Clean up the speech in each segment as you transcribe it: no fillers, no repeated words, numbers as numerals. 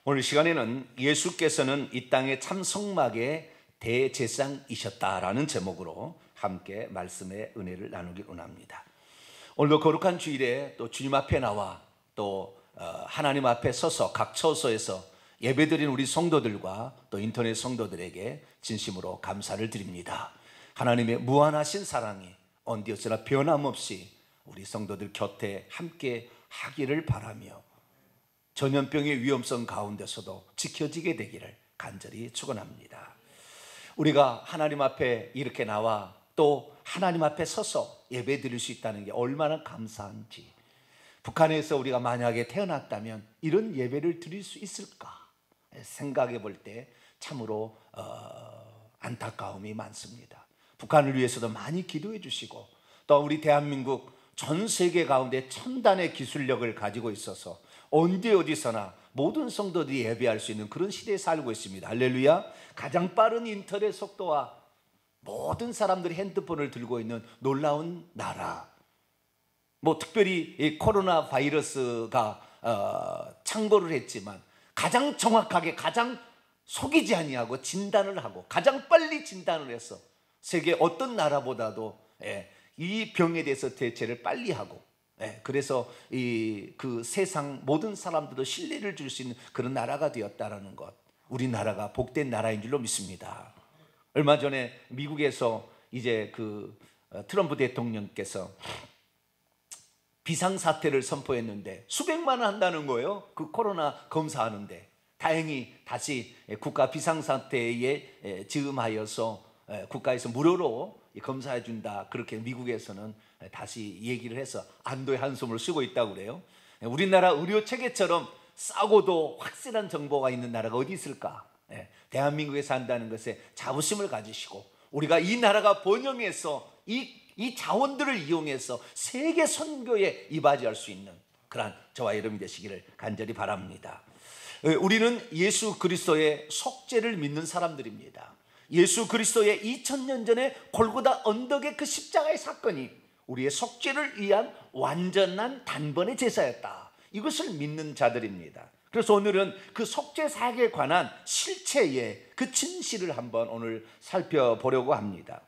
오늘 시간에는 예수께서는 이 땅의 참 성막의 대제사장이셨다라는 제목으로 함께 말씀의 은혜를 나누길 원합니다. 오늘도 거룩한 주일에 또 주님 앞에 나와 또 하나님 앞에 서서 각 처소에서 예배드린 우리 성도들과 또 인터넷 성도들에게 진심으로 감사를 드립니다. 하나님의 무한하신 사랑이 언제어찌나 변함없이 우리 성도들 곁에 함께 하기를 바라며 전염병의 위험성 가운데서도 지켜지게 되기를 간절히 축원합니다. 우리가 하나님 앞에 이렇게 나와 또 하나님 앞에 서서 예배 드릴 수 있다는 게 얼마나 감사한지, 북한에서 우리가 만약에 태어났다면 이런 예배를 드릴 수 있을까 생각해 볼 때 참으로 안타까움이 많습니다. 북한을 위해서도 많이 기도해 주시고 또 우리 대한민국 전 세계 가운데 첨단의 기술력을 가지고 있어서 언제 어디서나 모든 성도들이 예배할 수 있는 그런 시대에 살고 있습니다. 할렐루야. 가장 빠른 인터넷 속도와 모든 사람들이 핸드폰을 들고 있는 놀라운 나라, 특별히 이 코로나 바이러스가 창궐을 했지만 가장 정확하게, 가장 속이지 아니하고 진단을 하고 가장 빨리 진단을 해서 세계 어떤 나라보다도 이 병에 대해서 대처를 빨리 하고, 그래서 그 세상 모든 사람들도 신뢰를 줄 수 있는 그런 나라가 되었다라는 것, 우리나라가 복된 나라인 줄로 믿습니다. 얼마 전에 미국에서 이제 트럼프 대통령께서 비상사태를 선포했는데 수백만 원 한다는 거예요. 그 코로나 검사하는데. 다행히 다시 국가 비상사태에 즈음하여서 국가에서 무료로 검사해 준다, 그렇게 미국에서는 다시 얘기를 해서 안도의 한숨을 쉬고 있다고 그래요. 우리나라 의료 체계처럼 싸고도 확실한 정보가 있는 나라가 어디 있을까? 대한민국에 산다는 것에 자부심을 가지시고 우리가 이 나라가 번영해서 이 자원들을 이용해서 세계 선교에 이바지할 수 있는 그러한 저와 여러분이 되시기를 간절히 바랍니다. 우리는 예수 그리스도의 속죄를 믿는 사람들입니다. 예수 그리스도의 2000년 전에 골고다 언덕의 그 십자가의 사건이 우리의 속죄를 위한 완전한 단번의 제사였다, 이것을 믿는 자들입니다. 그래서 오늘은 그 속죄 사역에 관한 실체의 그 진실을 한번 오늘 살펴보려고 합니다.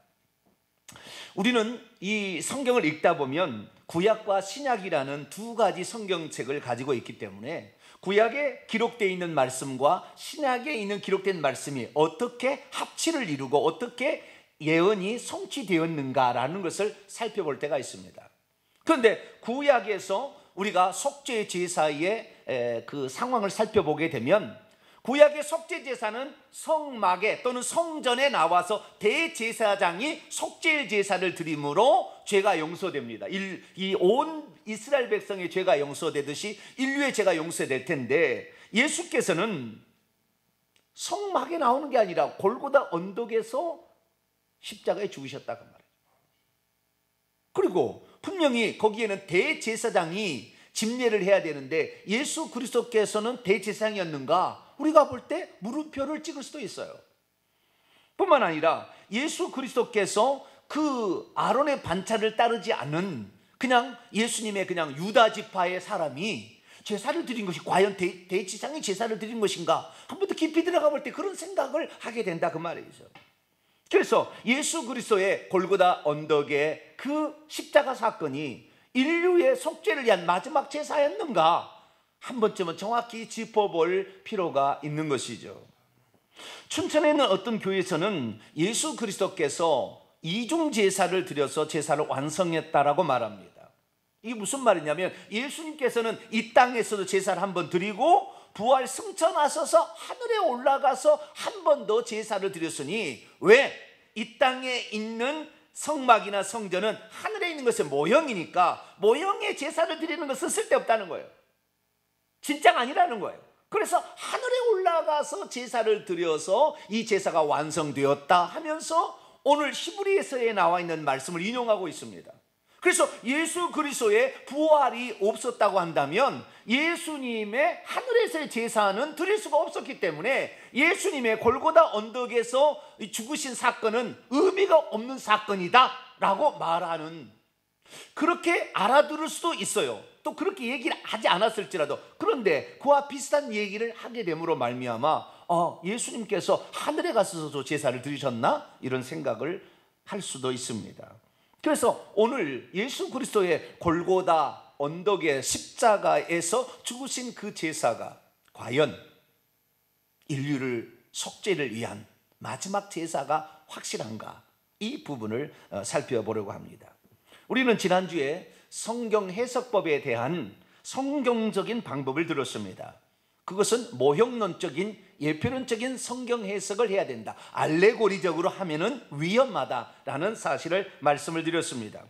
우리는 이 성경을 읽다 보면 구약과 신약이라는 두 가지 성경책을 가지고 있기 때문에 구약에 기록되어 있는 말씀과 신약에 있는 기록된 말씀이 어떻게 합치를 이루고 어떻게 예언이 성취되었는가라는 것을 살펴볼 때가 있습니다. 그런데 구약에서 우리가 속죄 제사의 그 상황을 살펴보게 되면 구약의 속죄 제사는 성막에 또는 성전에 나와서 대제사장이 속죄 제사를 드림으로 죄가 용서됩니다. 이 온 이스라엘 백성의 죄가 용서되듯이 인류의 죄가 용서될 텐데, 예수께서는 성막에 나오는 게 아니라 골고다 언덕에서 십자가에 죽으셨다 그 말이에요. 그리고 분명히 거기에는 대제사장이 집례를 해야 되는데 예수 그리스도께서는 대제사장이었는가? 우리가 볼 때 물음표를 찍을 수도 있어요. 뿐만 아니라 예수 그리스도께서 그 아론의 반차를 따르지 않은 그냥 예수님의 그냥 유다 지파의 사람이 제사를 드린 것이 과연 대제사장이 제사를 드린 것인가? 한 번 더 깊이 들어가 볼 때 그런 생각을 하게 된다 그 말이죠. 그래서 예수 그리스도의 골고다 언덕의 그 십자가 사건이 인류의 속죄를 위한 마지막 제사였는가? 한 번쯤은 정확히 짚어볼 필요가 있는 것이죠. 춘천에 있는 어떤 교회에서는 예수 그리스도께서 이중 제사를 드려서 제사를 완성했다라고 말합니다. 이게 무슨 말이냐면 예수님께서는 이 땅에서도 제사를 한 번 드리고 부활 승천하셔서 하늘에 올라가서 한 번 더 제사를 드렸으니, 왜? 이 땅에 있는 성막이나 성전은 하늘에 있는 것의 모형이니까 모형의 제사를 드리는 것은 쓸데없다는 거예요. 진짜가 아니라는 거예요. 그래서 하늘에 올라가서 제사를 드려서 이 제사가 완성되었다 하면서 오늘 히브리서에 나와 있는 말씀을 인용하고 있습니다. 그래서 예수 그리스도의 부활이 없었다고 한다면 예수님의 하늘에서의 제사는 드릴 수가 없었기 때문에 예수님의 골고다 언덕에서 죽으신 사건은 의미가 없는 사건이다 라고 말하는, 그렇게 알아들을 수도 있어요. 또 또 그렇게 얘기를 하지 않았을지라도, 그런데 그와 비슷한 얘기를 하게 됨으로 말미암아 예수님께서 하늘에 가셔서 제사를 드리셨나? 이런 생각을 할 수도 있습니다. 그래서 오늘 예수 그리스도의 골고다 언덕의 십자가에서 죽으신 그 제사가 과연 인류를 속죄를 위한 마지막 제사가 확실한가? 이 부분을 살펴보려고 합니다. 우리는 지난주에 성경 해석법에 대한 성경적인 방법을 들었습니다. 그것은 모형론적인 예표론적인 성경 해석을 해야 된다, 알레고리적으로 하면은 위험하다라는 사실을 말씀을 드렸습니다.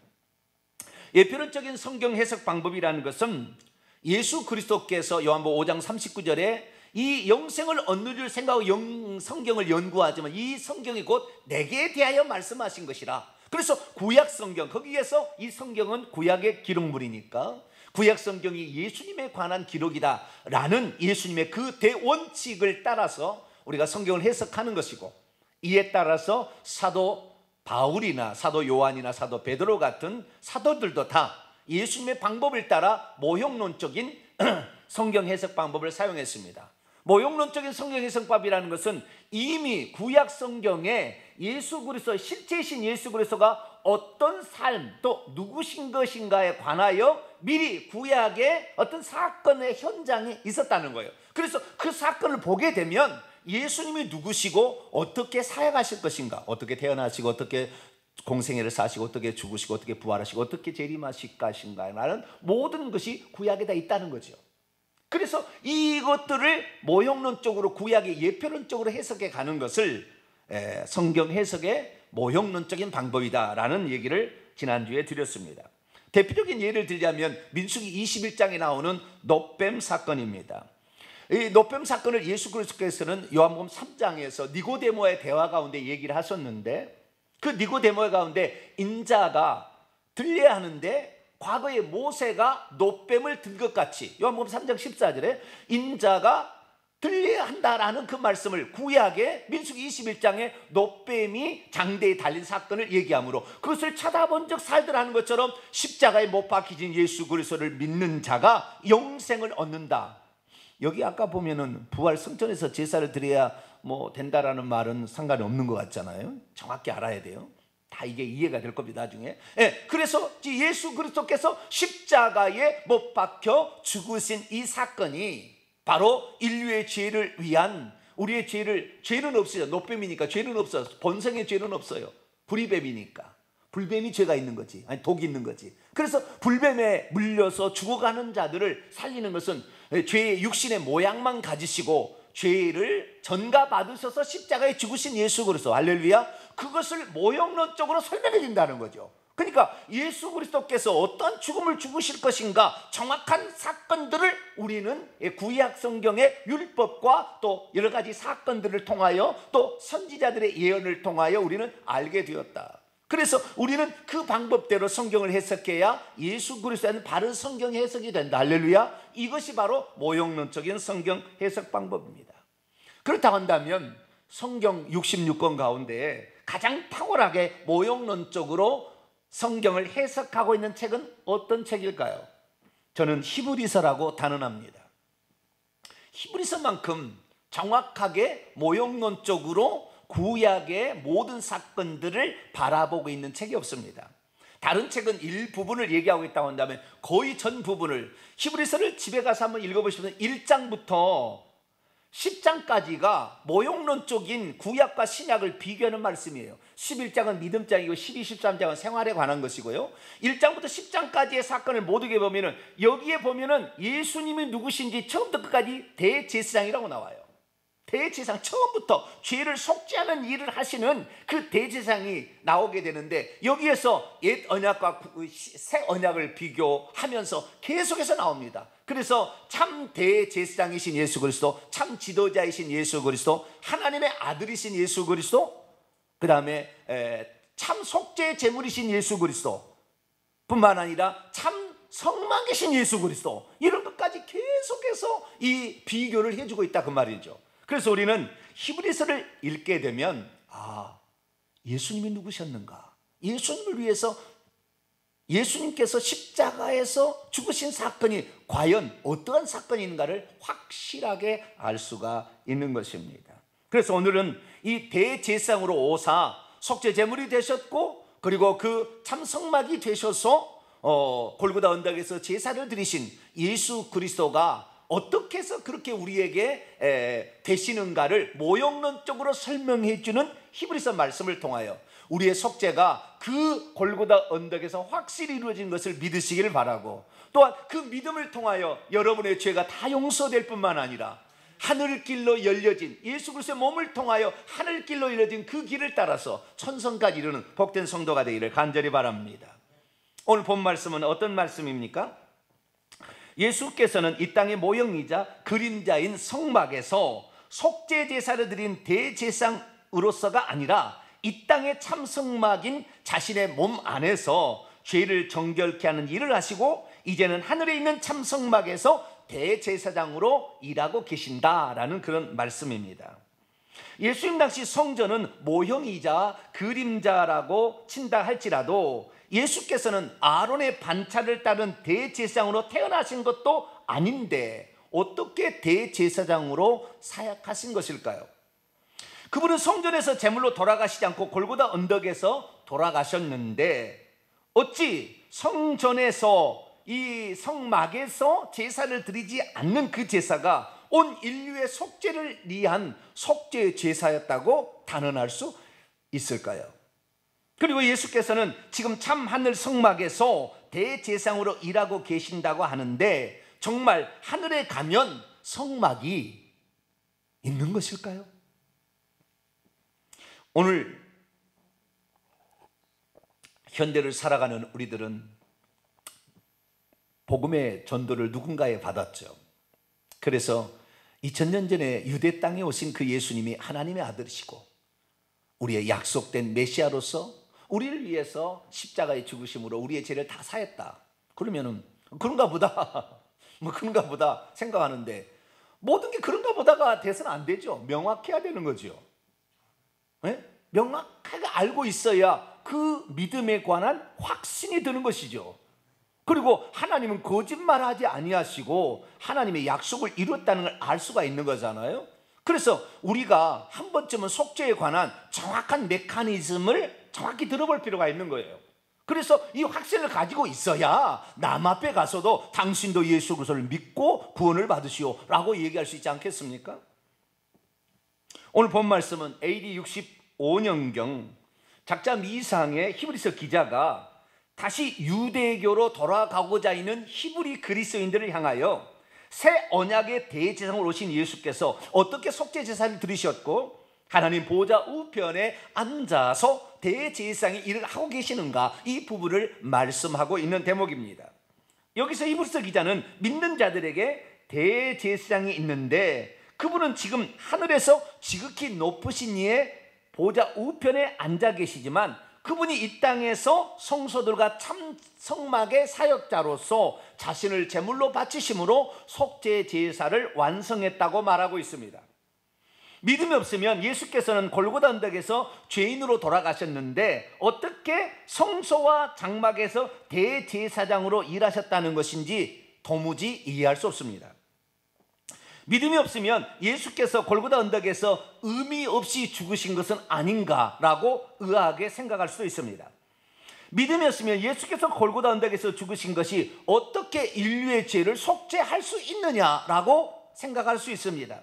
예표론적인 성경 해석 방법이라는 것은 예수 그리스도께서 요한복음 5장 39절에 이 영생을 얻는 생각하고 성경을 연구하지만 이 성경이 곧 내게 대하여 말씀하신 것이라. 그래서 구약 성경, 거기에서 이 성경은 구약의 기록물이니까 구약 성경이 예수님에 관한 기록이다 라는 예수님의 그 대원칙을 따라서 우리가 성경을 해석하는 것이고, 이에 따라서 사도 바울이나 사도 요한이나 사도 베드로 같은 사도들도 다 예수님의 방법을 따라 모형론적인 성경 해석 방법을 사용했습니다. 모형론적인 성경 해석법이라는 것은 이미 구약 성경에 예수 그리스도, 실제이신 예수 그리스도가 어떤 삶 또 누구신 것인가에 관하여 미리 구약의 어떤 사건의 현장에 있었다는 거예요. 그래서 그 사건을 보게 되면 예수님이 누구시고 어떻게 사역하실 것인가, 어떻게 태어나시고 어떻게 공생애를 사시고 어떻게 죽으시고 어떻게 부활하시고 어떻게 재림하실 것인가라는 모든 것이 구약에 다 있다는 거죠. 그래서 이것들을 모형론적으로 구약의 예표론적으로 해석해 가는 것을 성경 해석의 모형론적인 방법이다라는 얘기를 지난주에 드렸습니다. 대표적인 예를 들자면 민수기 21장에 나오는 놋뱀 사건입니다. 이 놋뱀 사건을 예수 그리스도께서는 요한복음 3장에서 니고데모의 대화 가운데 얘기를 하셨는데, 그 니고데모 가운데 인자가 들려야 하는데 과거에 모세가 놋뱀을 든 것 같이 요한복음 3장 14절에 인자가 들려야 한다라는 그 말씀을 구약의 민수기 21장에 놋뱀이 장대에 달린 사건을 얘기하므로 그것을 찾아본 적 살더라는 것처럼 십자가에 못 박히신 예수 그리스도를 믿는 자가 영생을 얻는다. 여기 아까 보면은 부활 성전에서 제사를 드려야 된다라는 말은 상관이 없는 것 같잖아요. 정확히 알아야 돼요. 다 이게 이해가 될 겁니다, 나중에. 그래서 예수 그리스도께서 십자가에 못 박혀 죽으신 이 사건이 바로 인류의 죄를 위한, 우리의 죄는 없어요. 놋뱀이니까 죄는 없어요. 본성의 죄는 없어요. 불의뱀이니까. 불뱀이 죄가 있는 거지, 아니 독이 있는 거지. 그래서 불뱀에 물려서 죽어가는 자들을 살리는 것은 죄의 육신의 모양만 가지시고 죄를 전가받으셔서 십자가에 죽으신 예수 그리스도, 할렐루야, 그것을 모형론적으로 설명해 준다는 거죠. 그러니까 예수 그리스도께서 어떤 죽음을 죽으실 것인가 정확한 사건들을 우리는 구약 성경의 율법과 또 여러 가지 사건들을 통하여 또 선지자들의 예언을 통하여 우리는 알게 되었다. 그래서 우리는 그 방법대로 성경을 해석해야 예수 그리스도는 바른 성경 해석이 된다. 할렐루야. 이것이 바로 모형론적인 성경 해석 방법입니다. 그렇다고 한다면 성경 66권 가운데 가장 탁월하게 모형론적으로 성경을 해석하고 있는 책은 어떤 책일까요? 저는 히브리서라고 단언합니다. 히브리서만큼 정확하게 모형론적으로 구약의 모든 사건들을 바라보고 있는 책이 없습니다. 다른 책은 일부분을 얘기하고 있다고 한다면 거의 전 부분을, 히브리서를 집에 가서 한번 읽어보시면 1장부터 10장까지가 모형론적인 구약과 신약을 비교하는 말씀이에요. 11장은 믿음장이고 12, 13장은 생활에 관한 것이고요. 1장부터 10장까지의 사건을 모두게 보면은 여기에 보면은 예수님이 누구신지 처음부터 끝까지 대제사장이라고 나와요. 대제사장, 처음부터 죄를 속죄하는 일을 하시는 그 대제사장이 나오게 되는데 여기에서 옛 언약과 새 언약을 비교하면서 계속해서 나옵니다. 그래서 참 대제사장이신 예수 그리스도, 참 지도자이신 예수 그리스도, 하나님의 아들이신 예수 그리스도, 그 다음에 참 속죄의 제물이신 예수 그리스도 뿐만 아니라 참 성막이신 예수 그리스도, 이런 것까지 계속해서 이 비교를 해주고 있다 그 말이죠. 그래서 우리는 히브리서를 읽게 되면 예수님이 누구셨는가, 예수님을 위해서 예수님께서 십자가에서 죽으신 사건이 과연 어떠한 사건인가를 확실하게 알 수가 있는 것입니다. 그래서 오늘은 이 대제사장으로 오사 속죄 제물이 되셨고, 그리고 그 참성막이 되셔서 골고다 언덕에서 제사를 드리신 예수 그리스도가 어떻게 해서 그렇게 우리에게 되시는가를 모형론적으로 설명해 주는 히브리서 말씀을 통하여 우리의 속죄가 그 골고다 언덕에서 확실히 이루어진 것을 믿으시기를 바라고, 또한 그 믿음을 통하여 여러분의 죄가 다 용서될 뿐만 아니라 하늘길로 열려진 예수 그리스도의 몸을 통하여 하늘길로 열려진 그 길을 따라서 천성까지 이르는 복된 성도가 되기를 간절히 바랍니다. 오늘 본 말씀은 어떤 말씀입니까? 예수께서는 이 땅의 모형이자 그림자인 성막에서 속죄 제사를 드린 대제사장으로서가 아니라 이 땅의 참성막인 자신의 몸 안에서 죄를 정결케 하는 일을 하시고, 이제는 하늘에 있는 참성막에서 대제사장으로 일하고 계신다라는 그런 말씀입니다. 예수님 당시 성전은 모형이자 그림자라고 친다 할지라도 예수께서는 아론의 반차를 따른 대제사장으로 태어나신 것도 아닌데 어떻게 대제사장으로 사역하신 것일까요? 그분은 성전에서 제물로 돌아가시지 않고 골고다 언덕에서 돌아가셨는데, 어찌 성전에서 이 성막에서 제사를 드리지 않는 그 제사가 온 인류의 속죄를 위한 속죄 제사였다고 단언할 수 있을까요? 그리고 예수께서는 지금 참 하늘 성막에서 대제사장으로 일하고 계신다고 하는데, 정말 하늘에 가면 성막이 있는 것일까요? 오늘 현대를 살아가는 우리들은 복음의 전도를 누군가에 받았죠. 그래서 2000년 전에 유대 땅에 오신 그 예수님이 하나님의 아들이시고 우리의 약속된 메시아로서 우리를 위해서 십자가에 죽으심으로 우리의 죄를 다 사했다. 그러면은 그런가 보다 그런가 보다 생각하는데, 모든 게 그런가 보다가 돼서는 안 되죠. 명확해야 되는 거죠. 네? 명확하게 알고 있어야 그 믿음에 관한 확신이 드는 것이죠. 그리고 하나님은 거짓말하지 아니하시고 하나님의 약속을 이뤘다는 걸 알 수가 있는 거잖아요. 그래서 우리가 한 번쯤은 속죄에 관한 정확한 메커니즘을 정확히 들어볼 필요가 있는 거예요. 그래서 이 확신을 가지고 있어야 남 앞에 가서도 당신도 예수 그리스도를 믿고 구원을 받으시오 라고 얘기할 수 있지 않겠습니까? 오늘 본 말씀은 AD 65년경 작자 미상의 히브리서 기자가 다시 유대교로 돌아가고자 있는 히브리 그리스도인들을 향하여 새 언약의 대제사장으로 오신 예수께서 어떻게 속죄 제사를 드리셨고 하나님 보좌 우편에 앉아서 대제사장의 일을 하고 계시는가, 이 부분을 말씀하고 있는 대목입니다. 여기서 히브리서 기자는 믿는 자들에게 대제사장이 있는데 그분은 지금 하늘에서 지극히 높으신 이의 보좌 우편에 앉아 계시지만 그분이 이 땅에서 성소들과 참 성막의 사역자로서 자신을 제물로 바치심으로 속죄 제사를 완성했다고 말하고 있습니다. 믿음이 없으면 예수께서는 골고다 언덕에서 죄인으로 돌아가셨는데 어떻게 성소와 장막에서 대제사장으로 일하셨다는 것인지 도무지 이해할 수 없습니다. 믿음이 없으면 예수께서 골고다 언덕에서 의미 없이 죽으신 것은 아닌가라고 의아하게 생각할 수도 있습니다. 믿음이 없으면 예수께서 골고다 언덕에서 죽으신 것이 어떻게 인류의 죄를 속죄할 수 있느냐라고 생각할 수 있습니다.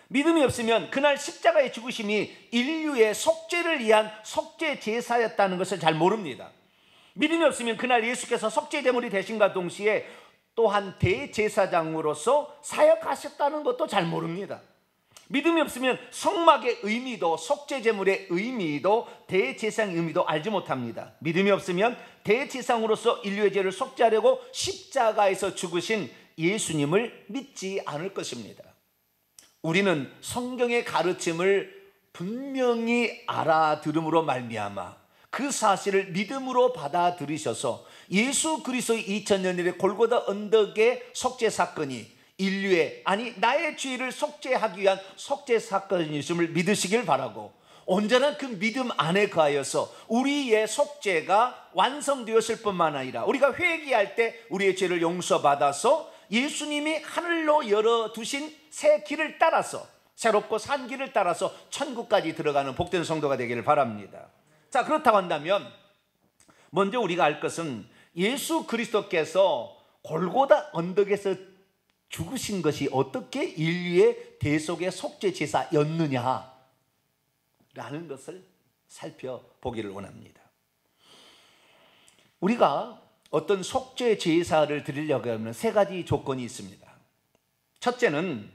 믿음이 없으면 그날 십자가의 죽으심이 인류의 속죄를 위한 속죄 제사였다는 것을 잘 모릅니다. 믿음이 없으면 그날 예수께서 속죄 제물이 되신과 동시에 또한 대제사장으로서 사역하셨다는 것도 잘 모릅니다. 믿음이 없으면 성막의 의미도 속죄 제물의 의미도 대제사장의 의미도 알지 못합니다. 믿음이 없으면 대제사장으로서 인류의 죄를 속죄하려고 십자가에서 죽으신 예수님을 믿지 않을 것입니다. 우리는 성경의 가르침을 분명히 알아들음으로 말미암아 그 사실을 믿음으로 받아들이셔서 예수 그리스도의 2000년의 골고다 언덕의 속죄 사건이 인류의, 아니 나의 죄를 속죄하기 위한 속죄 사건이심을 믿으시길 바라고, 온전한 그 믿음 안에 거하여서 우리의 속죄가 완성되었을 뿐만 아니라 우리가 회개할 때 우리의 죄를 용서받아서 예수님이 하늘로 열어두신 새 길을 따라서, 새롭고 산 길을 따라서 천국까지 들어가는 복된 성도가 되기를 바랍니다. 자, 그렇다고 한다면 먼저 우리가 알 것은 예수 그리스도께서 골고다 언덕에서 죽으신 것이 어떻게 인류의 대속의 속죄 제사였느냐라는 것을 살펴보기를 원합니다. 우리가 어떤 속죄 제사를 드리려고 하면 세 가지 조건이 있습니다. 첫째는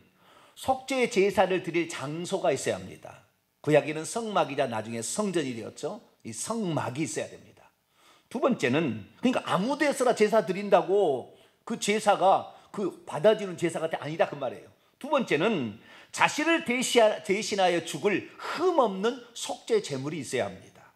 속죄 제사를 드릴 장소가 있어야 합니다. 구약에는 성막이자 나중에 성전이 되었죠. 이 성막이 있어야 됩니다. 두 번째는, 그러니까 아무 데서나 제사 드린다고 그 제사가 그 받아주는 제사가 아니다 그 말이에요. 두 번째는 자신을 대신하여 죽을 흠없는 속죄 제물이 있어야 합니다.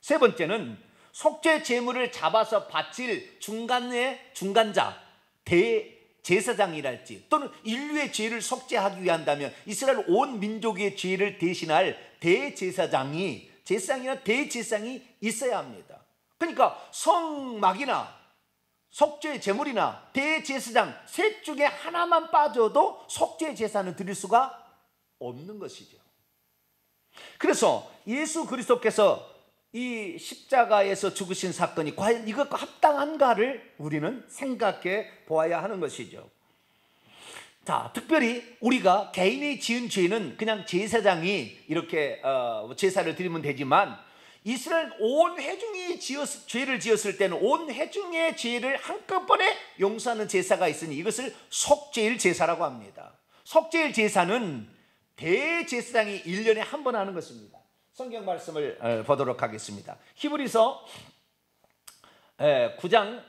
세 번째는 속죄 제물을 잡아서 바칠 중간자, 대제사장이랄지 또는 인류의 죄를 속죄하기 위한다면 이스라엘 온 민족의 죄를 대신할 대제사장이, 제사장이나 대제사장이 있어야 합니다. 그러니까 성막이나 속죄 제물이나 대제사장 셋 중에 하나만 빠져도 속죄 제사는 드릴 수가 없는 것이죠. 그래서 예수 그리스도께서 이 십자가에서 죽으신 사건이 과연 이것과 합당한가를 우리는 생각해 보아야 하는 것이죠. 자, 특별히 우리가 개인이 지은 죄는 그냥 제사장이 이렇게 제사를 드리면 되지만 이스라엘 온 회중이 죄를 지었을 때는 온 회중의 죄를 한꺼번에 용서하는 제사가 있으니 이것을 속죄일 제사라고 합니다. 속죄일 제사는 대제사장이 1년에 한 번 하는 것입니다. 성경 말씀을 보도록 하겠습니다. 히브리서 9장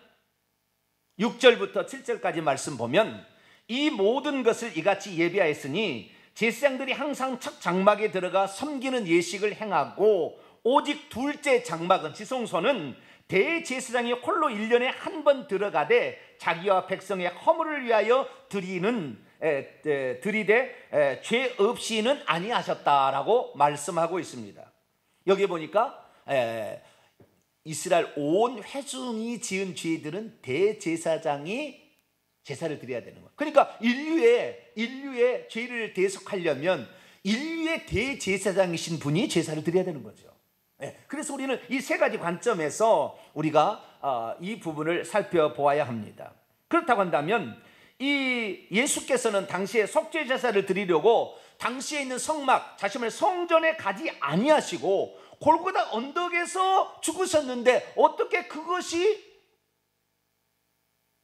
6절부터 7절까지 말씀 보면 이 모든 것을 이같이 예비하였으니 제사장들이 항상 첫 장막에 들어가 섬기는 예식을 행하고 오직 둘째 장막은 지성소는 대제사장이 홀로 1년에 한 번 들어가되 자기와 백성의 허물을 위하여 드리되 죄 없이는 아니하셨다라고 말씀하고 있습니다. 여기 보니까 이스라엘 온 회중이 지은 죄들은 대제사장이 제사를 드려야 되는 거예요. 그러니까 인류의 죄를 대속하려면 인류의 대제사장이신 분이 제사를 드려야 되는 거죠. 그래서 우리는 이 세 가지 관점에서 우리가 이 부분을 살펴보아야 합니다. 그렇다고 한다면 이 예수께서는 당시에 속죄 제사를 드리려고 당시에 있는 성막, 자신의 성전에 가지 아니하시고 골고다 언덕에서 죽으셨는데 어떻게 그것이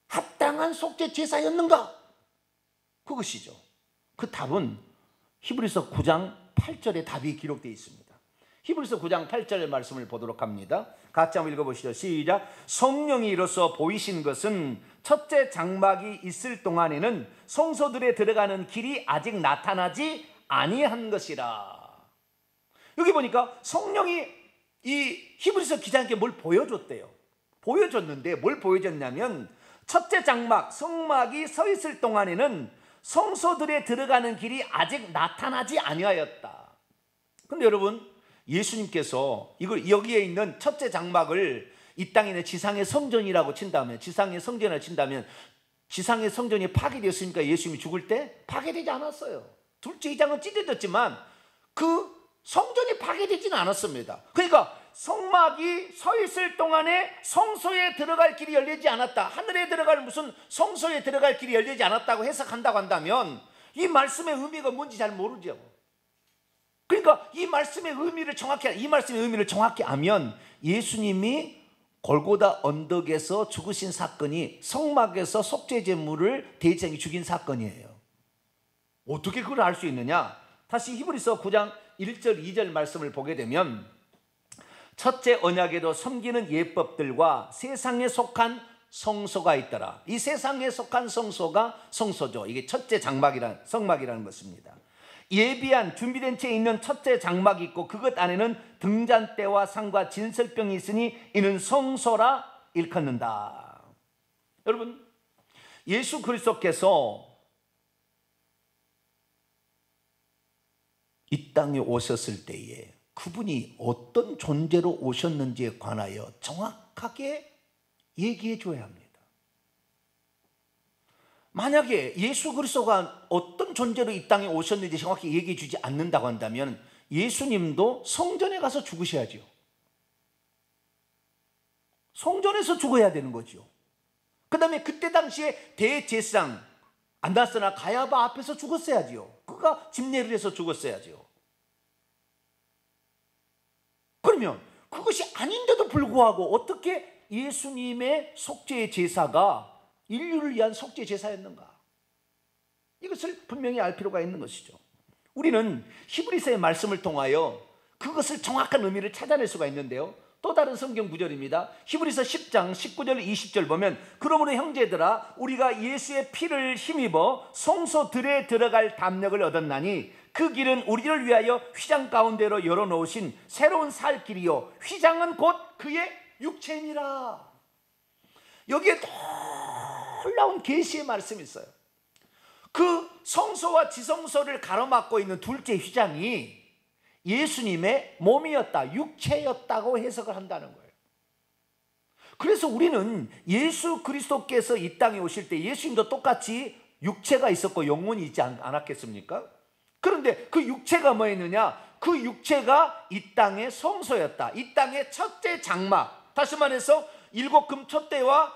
합당한 속죄 제사였는가? 그것이죠. 그 답은 히브리서 9장 8절에 답이 기록되어 있습니다. 히브리서 9장 8절의 말씀을 보도록 합니다. 같이 한번 읽어보시죠. 시작. 성령이 이로써 보이신 것은 첫째 장막이 있을 동안에는 성소들에 들어가는 길이 아직 나타나지 아니한 것이라. 여기 보니까 성령이 이 히브리서 기자님께 뭘 보여줬대요. 보여줬는데 뭘 보여줬냐면 첫째 장막, 성막이 서 있을 동안에는 성소들에 들어가는 길이 아직 나타나지 아니하였다. 근데 여러분, 예수님께서 이걸 여기에 있는 첫째 장막을 이 땅에 있는 지상의 성전이라고 친다면, 지상의 성전이라고 친다면 지상의 성전이 파괴되었으니까 예수님이 죽을 때 파괴되지 않았어요. 둘째 이장은 찢어졌지만 그 성전이 파괴되지는 않았습니다. 그러니까 성막이 서 있을 동안에 성소에 들어갈 길이 열리지 않았다, 하늘에 들어갈 무슨 성소에 들어갈 길이 열리지 않았다고 해석한다고 한다면 이 말씀의 의미가 뭔지 잘 모르죠. 그러니까 이 말씀의 의미를 정확히 알면 예수님이 골고다 언덕에서 죽으신 사건이 성막에서 속죄 제물을 대제사장이 죽인 사건이에요. 어떻게 그걸 알 수 있느냐? 다시 히브리서 9장 1절 2절 말씀을 보게 되면 첫째 언약에도 섬기는 예법들과 세상에 속한 성소가 있더라. 이 세상에 속한 성소가 성소죠. 이게 첫째 성막이라는 것입니다. 예비한 준비된 채 있는 첫째 장막이 있고 그것 안에는 등잔대와 상과 진설병이 있으니 이는 성소라 일컫는다. 여러분, 예수 그리스도께서 이 땅에 오셨을 때에 그분이 어떤 존재로 오셨는지에 관하여 정확하게 얘기해 줘야 합니다. 만약에 예수 그리스도가 어떤 존재로 이 땅에 오셨는지 정확히 얘기해 주지 않는다고 한다면 예수님도 성전에 가서 죽으셔야죠. 성전에서 죽어야 되는 거죠. 그 다음에 그때 당시에 대제사장 안나스나 가야바 앞에서 죽었어야지요. 그가 집례를 해서 죽었어야죠. 그러면 그것이 아닌데도 불구하고 어떻게 예수님의 속죄의 제사가 인류를 위한 속죄 제사였는가? 이것을 분명히 알 필요가 있는 것이죠. 우리는 히브리서의 말씀을 통하여 그것을 정확한 의미를 찾아낼 수가 있는데요. 또 다른 성경 구절입니다. 히브리서 10장 19절 20절 보면 그러므로 형제들아 우리가 예수의 피를 힘입어 성소들에 들어갈 담력을 얻었나니 그 길은 우리를 위하여 휘장 가운데로 열어놓으신 새로운 살 길이요 휘장은 곧 그의 육체니라. 여기에 놀라운 계시의 말씀이 있어요. 그 성소와 지성소를 가로막고 있는 둘째 휘장이 예수님의 몸이었다, 육체였다고 해석을 한다는 거예요. 그래서 우리는 예수 그리스도께서 이 땅에 오실 때 예수님도 똑같이 육체가 있었고 영혼이 있지 않았겠습니까? 그런데 그 육체가 뭐였느냐? 그 육체가 이 땅의 성소였다. 이 땅의 첫째 장막, 다시 말해서 일곱 금촛대와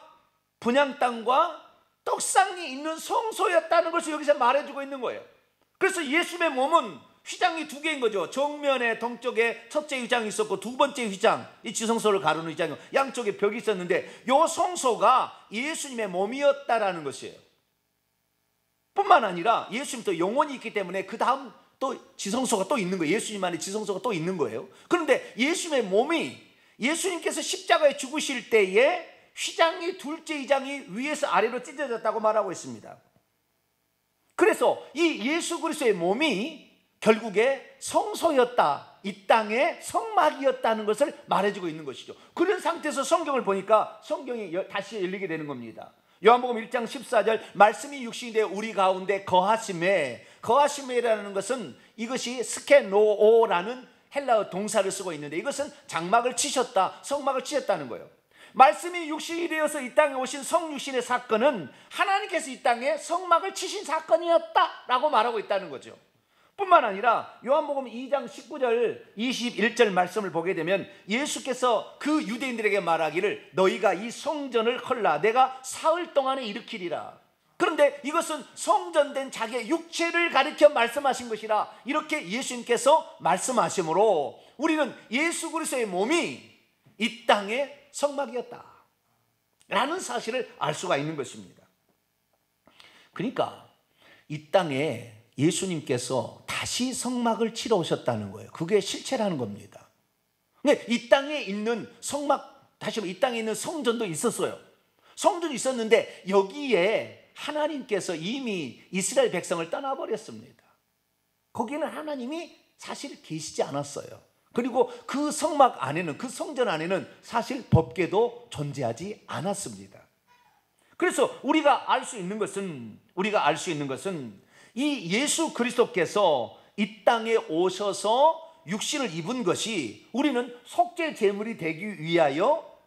분향 땅과 떡상이 있는 성소였다는 것을 여기서 말해주고 있는 거예요. 그래서 예수님의 몸은 휘장이 두 개인 거죠. 정면에 동쪽에 첫째 휘장이 있었고 두 번째 휘장, 이 지성소를 가르는 휘장이 양쪽에 벽이 있었는데 이 성소가 예수님의 몸이었다라는 것이에요. 뿐만 아니라 예수님도 영혼이 있기 때문에 그 다음 또 지성소가 또 있는 거예요. 예수님만의 지성소가 또 있는 거예요. 그런데 예수님의 몸이 예수님께서 십자가에 죽으실 때에 휘장이 둘째 휘장이 위에서 아래로 찢어졌다고 말하고 있습니다. 그래서 이 예수 그리스도의 몸이 결국에 성소였다, 이 땅의 성막이었다는 것을 말해주고 있는 것이죠. 그런 상태에서 성경을 보니까 성경이 다시 열리게 되는 겁니다. 요한복음 1장 14절 말씀이 육신이 되어 우리 가운데 거하심에라는 것은 이것이 스케노오라는 헬라어 동사를 쓰고 있는데 이것은 장막을 치셨다, 성막을 치셨다는 거예요. 말씀이 육신이 되어서 이 땅에 오신 성육신의 사건은 하나님께서 이 땅에 성막을 치신 사건이었다라고 말하고 있다는 거죠. 뿐만 아니라 요한복음 2장 19절 21절 말씀을 보게 되면 예수께서 그 유대인들에게 말하기를 너희가 이 성전을 헐라 내가 사흘 동안에 일으키리라. 그런데 이것은 성전된 자기의 육체를 가리켜 말씀하신 것이라 이렇게 예수님께서 말씀하시므로 우리는 예수 그리스도의 몸이 이 땅의 성막이었다 라는 사실을 알 수가 있는 것입니다. 그러니까 이 땅에 예수님께서 다시 성막을 치러 오셨다는 거예요. 그게 실체라는 겁니다. 근데 이 땅에 있는 성막, 다시 말해 이 땅에 있는 성전도 있었어요. 성전이 있었는데 여기에 하나님께서 이미 이스라엘 백성을 떠나버렸습니다. 거기는 하나님이 사실 계시지 않았어요. 그리고 그 성막 안에는, 그 성전 안에는 사실 법궤도 존재하지 않았습니다. 그래서 우리가 알 수 있는 것은 이 예수 그리스도께서 이 땅에 오셔서 육신을 입은 것이 우리는 속죄 제물이 되기 위하여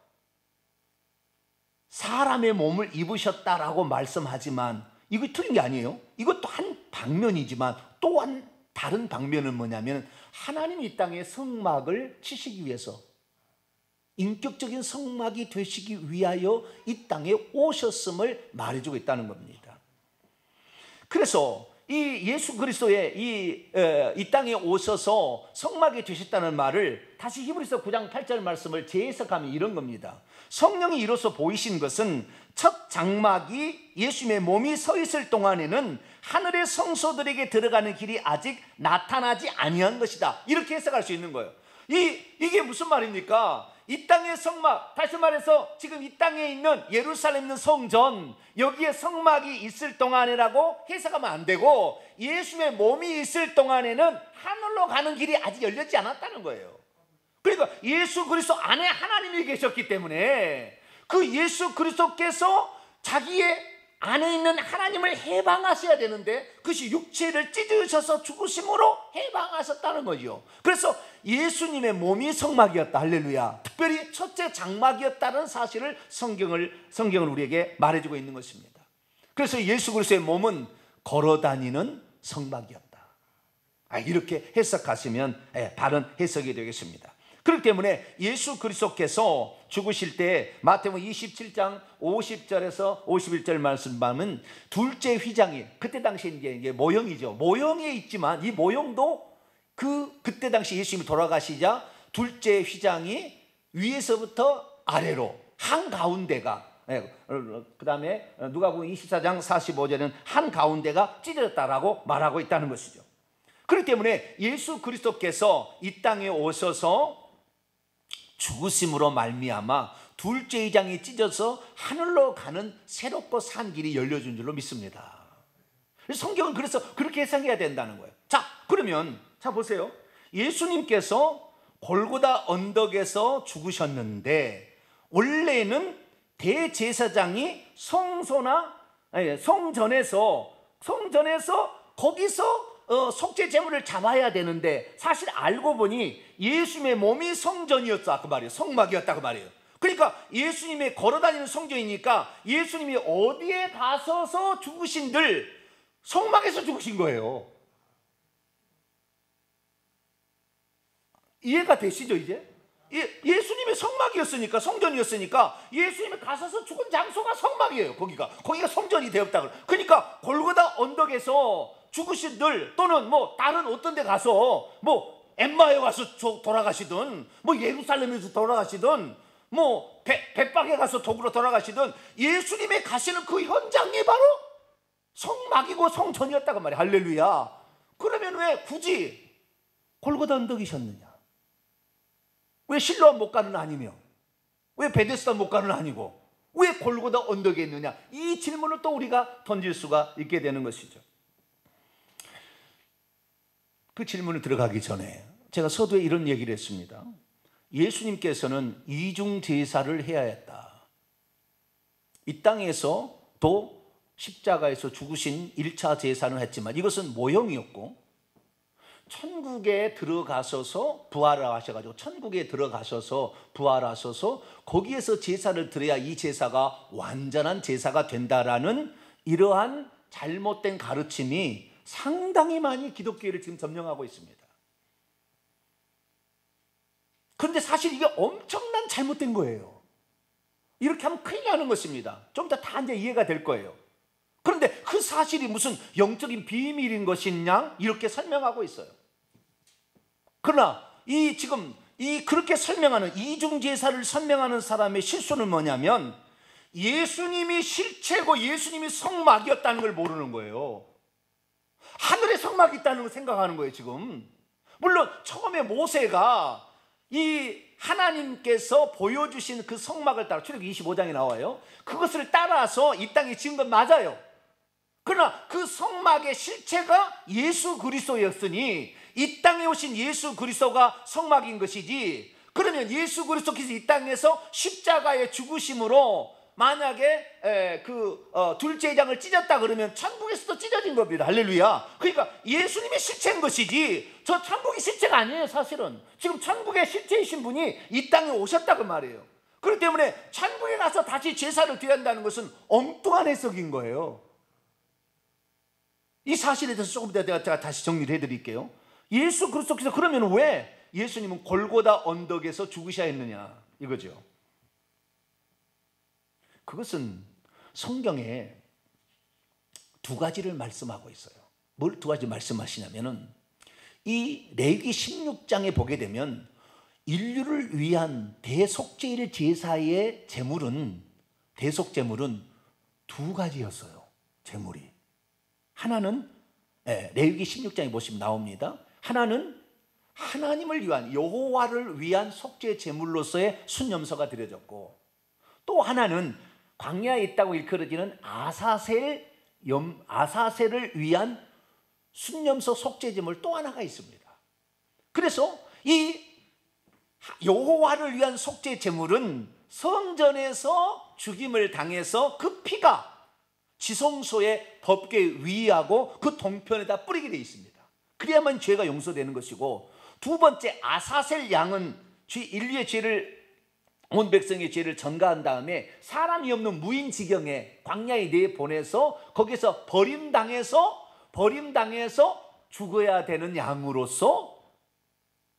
사람의 몸을 입으셨다라고 말씀하지만 이거 틀린 게 아니에요. 이것도 한 방면이지만 또한 다른 방면은 뭐냐면 하나님이 이 땅에 성막을 치시기 위해서 인격적인 성막이 되시기 위하여 이 땅에 오셨음을 말해주고 있다는 겁니다. 그래서 이 예수 그리스도의 이 땅에 오셔서 성막이 되셨다는 말을 다시 히브리서 9장 8절 말씀을 재해석하면 이런 겁니다. 성령이 이로써 보이신 것은 첫 장막이 예수님의 몸이 서 있을 동안에는 하늘의 성소들에게 들어가는 길이 아직 나타나지 아니한 것이다. 이렇게 해석할 수 있는 거예요. 이게 무슨 말입니까? 이 땅의 성막, 다시 말해서 지금 이 땅에 있는 예루살렘 있는 성전, 여기에 성막이 있을 동안이라고 해석하면 안 되고 예수의 몸이 있을 동안에는 하늘로 가는 길이 아직 열렸지 않았다는 거예요. 그러니까 예수 그리스도 안에 하나님이 계셨기 때문에 그 예수 그리스도께서 자기의 안에 있는 하나님을 해방하셔야 되는데 그것이 육체를 찢으셔서 죽으심으로 해방하셨다는 거죠. 그래서 예수님의 몸이 성막이었다. 할렐루야. 특별히 첫째 장막이었다는 사실을 성경은 우리에게 말해주고 있는 것입니다. 그래서 예수 그리스도의 몸은 걸어다니는 성막이었다. 이렇게 해석하시면 바른 해석이 되겠습니다. 그렇기 때문에 예수 그리스도께서 죽으실 때 마태복음 27장 50절에서 51절 말씀하면 둘째 휘장이, 그때 당시 이제 모형이죠. 모형에 있지만 이 모형도 그때 당시 예수님이 돌아가시자 둘째 휘장이 위에서부터 아래로 한가운데가, 그 다음에 누가복음 24장 45절에는 한가운데가 찢어졌다라고 말하고 있다는 것이죠. 그렇기 때문에 예수 그리스도께서 이 땅에 오셔서 죽으심으로 말미암아 둘째 휘장이 찢어서 하늘로 가는 새롭고 산 길이 열려준 줄로 믿습니다. 성경은 그래서 그렇게 해석해야 된다는 거예요. 자, 그러면 자 보세요. 예수님께서 골고다 언덕에서 죽으셨는데 원래는 대제사장이 성전에서 거기서 속죄 제물을 잡아야 되는데 사실 알고 보니 예수님의 몸이 성전이었다 그 말이에요. 성막이었다 그 말이에요. 그러니까 예수님이 걸어다니는 성전이니까 예수님이 어디에 가서서 죽으신들 성막에서 죽으신 거예요. 이해가 되시죠 이제? 예수님의 성막이었으니까, 성전이었으니까 예수님이 가셔서 죽은 장소가 성막이에요. 거기가 성전이 되었다. 그러니까 골고다 언덕에서 죽으신들 또는 뭐 다른 어떤 데 가서 뭐 엠마에 가서 돌아가시든 뭐 예루살렘에서 돌아가시든 뭐 벳박에 가서 독으로 돌아가시든 예수님이 가시는 그 현장이 바로 성막이고 성전이었다고 말이에요. 할렐루야. 그러면 왜 굳이 골고다 언덕이셨느냐? 왜 실로암 못 가는 아니며 왜 베데스다 못 가는 아니고 왜 골고다 언덕에 있느냐? 이 질문을 또 우리가 던질 수가 있게 되는 것이죠. 그 질문을 들어가기 전에 제가 서두에 이런 얘기를 했습니다. 예수님께서는 이중 제사를 해야 했다. 이 땅에서 또 십자가에서 죽으신 1차 제사는 했지만 이것은 모형이었고 천국에 들어가셔서 부활하셔가지고 천국에 들어가셔서 부활하셔서 거기에서 제사를 드려야 이 제사가 완전한 제사가 된다라는 이러한 잘못된 가르침이 상당히 많이 기독교를 지금 점령하고 있습니다. 그런데 사실 이게 엄청난 잘못된 거예요. 이렇게 하면 큰일 나는 것입니다. 좀 이따 다 이제 이해가 될 거예요. 그런데 그 사실이 무슨 영적인 비밀인 것이냐 이렇게 설명하고 있어요. 그러나 그렇게 설명하는 이중 제사를 설명하는 사람의 실수는 뭐냐면 예수님이 실체고 예수님이 성막이었다는 걸 모르는 거예요. 하늘에 성막이 있다는 걸 생각하는 거예요 지금. 물론 처음에 모세가 이 하나님께서 보여주신 그 성막을 따라 출애굽기 25장에 나와요. 그것을 따라서 이 땅에 지은 건 맞아요. 그러나 그 성막의 실체가 예수 그리스도였으니 이 땅에 오신 예수 그리스도가 성막인 것이지, 그러면 예수 그리스도께서 이 땅에서 십자가의 죽으심으로 만약에 둘째 장을 찢었다 그러면 천국에서도 찢어진 겁니다. 할렐루야. 그러니까 예수님이 실체인 것이지 저 천국이 실체가 아니에요. 사실은 지금 천국의 실체이신 분이 이 땅에 오셨다고 말이에요. 그렇기 때문에 천국에 가서 다시 제사를 드려야 한다는 것은 엉뚱한 해석인 거예요. 이 사실에 대해서 조금 더 제가 다시 정리를 해드릴게요. 예수 그리스도께서 그러면 왜 예수님은 골고다 언덕에서 죽으셔야 했느냐 이거죠. 그것은 성경에 두 가지를 말씀하고 있어요. 뭘 두 가지 말씀하시냐면은 이 레위기 16장에 보게 되면 인류를 위한 대속제일 제사의 대속제물은 두 가지였어요. 제물이 하나는 레위기 16장에 보시면 나옵니다. 하나는 하나님을 위한 여호와를 위한 속죄 제물로서의 순염소가 드려졌고 또 하나는 광야에 있다고 일컬어지는 아사셀을 위한 순염소 속죄 제물 또 하나가 있습니다. 그래서 이 여호와를 위한 속죄 제물은 성전에서 죽임을 당해서 그 피가 지성소의 법궤 위하고 그 동편에다 뿌리게 되어 있습니다. 그래야만 죄가 용서되는 것이고, 두 번째 아사셀 양은 인류의 죄를, 온 백성의 죄를 전가한 다음에 사람이 없는 무인지경에 광야에 내보내서 거기서 버림당해서 죽어야 되는 양으로서